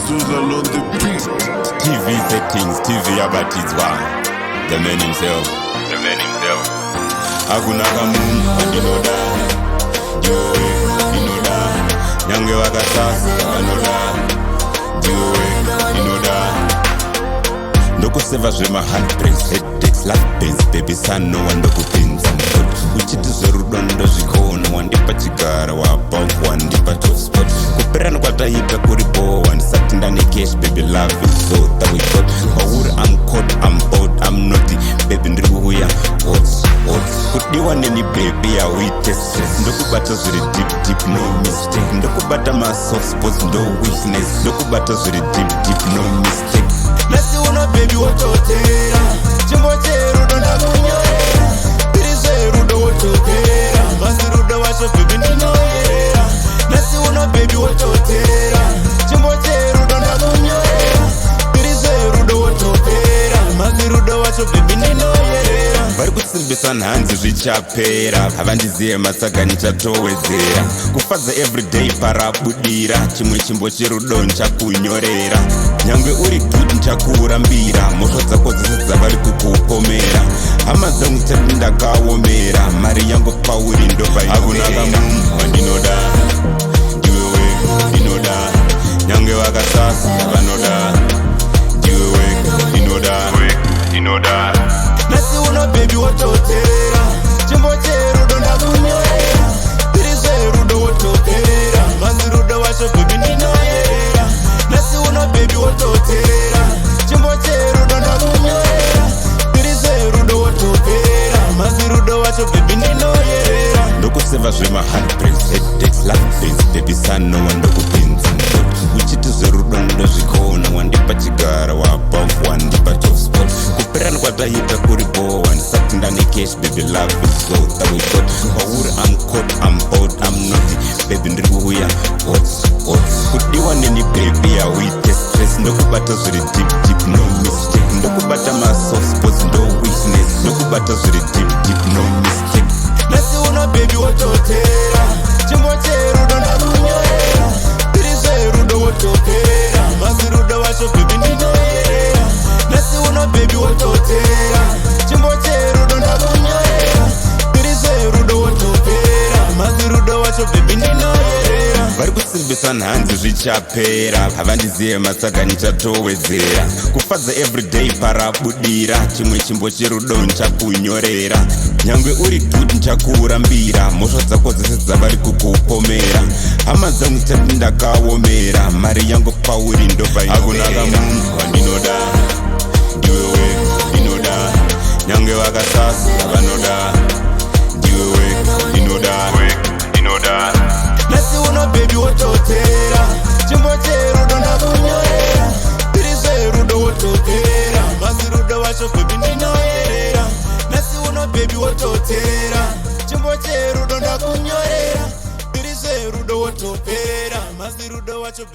Susan on the beat. TV settings, TV abatidzwa. The man himself. Hakuna kamunhu andinoda. Ndiwe ndinoda. Nyange vakasasa vanoda. Ndiwe ndinoda. Ndokuseva zvema heartbreaks, headaches, love pains, baby son no one ndokupinza mukoti. Uchiti zverudo ndozvikona wandipa chigara wapa wandipa top spot. Kuperana kwataita kuri bowa ndisati ndane cash baby love is so that we got. Pauri I'm caught, I'm bored, I'm naughty baby ndiri kuuya hot. Kudiwa neni baby awite stress. Ndokubata zviri deep no mistake. Ndokubata ma soft spots no weakness. Ndokubata zviri deep no mistake. Nasi uno baby wototera. Chimbo cherudo ndakunyorera. Tiri rudo wototera. Masi rudo wacho baby ndinoyerera. Nasi uno baby wototera. Chimbo cherudo ndakunyorera. Tiri rudo wototera. Masi rudo wacho baby ndinoyerera. Vari kusimbisa nhanzi zvichapera. Havandizive matsagani chatowedzera. Kufadza everyday parabudira. Chimwe chimbo cherudo nchakunyorera. Nyangwe uri good nchakurambira. Mhosva dzako dzose dzavari kukupomera. Hama dzangu chati ndakaomera. Mari yangu pauri ndopainoera. Hakuna kamunhu wandinoda. Ndiwe ndinoda. Nyange vakasasa vanoda. Ndiwe ndinoda. Nasi uno baby wototera. Chimbo cherudo ndakunyorera. Tiri rudo wototera. Masi rudo wacho baby ndinoyerera. Nasi uno baby wototera. Chimbo cherudo ndakunyorera. Tiri rudo wototera. Masi rudo wacho baby ndinoyerera. Ndokuseva zvema heartbreaks, headaches, love pains, baby son no one ndokupinza mukoti. Uchiti zverudo ndozvikona wandipa chigara wapa wandipa top spot. Kuperana kwataita kuri bowa ndisati ndane cash baby love is so that we got. Pauri I'm caught, I'm bored, I'm naughty baby ndiri kuuya hot. Kudiwa neni baby awite stress. Ndokubata zviri deep no mistake. Ndokubata ma soft spots no weakness. Ndokubata zviri deep no mistake. Nasi uno baby wototera. Chimbo cherudo ndakunyorera. Tiri rudo wototera. Masi rudo wacho baby ndinoyerera. Nasi uno baby wototera. Chimbo cherudo ndakunyorera. Tiri rudo wototera. Masi rudo wacho baby ndinoyerera. Vari kusimbisa nhanzi zvichapera. Havandizive matsagani chatowedzera. Kufadza everyday parabudira. Chimwe chimbo cherudo nchakunyorera. Nyangwe uri good nchakurambira. Mhosva dzako dzose dzavari kukupomera. Hama dzangu chati ndakaomera. Mari yangu pauri ndopainoera. Hakuna kamunhu wandinoda. Ndiwe ndinoda. Nyange vakasasa vanoda. Ndiwe ndinoda. Nasi uno baby wototera. Chimbo cherudo ndakunyorera. Tiri rudo wototera. Masi rudo wacho baby ndinoyerera. Nasi uno baby wototera. Chimbo cherudo ndakunyorera. Tiri rudo wototera. Masi rudo wacho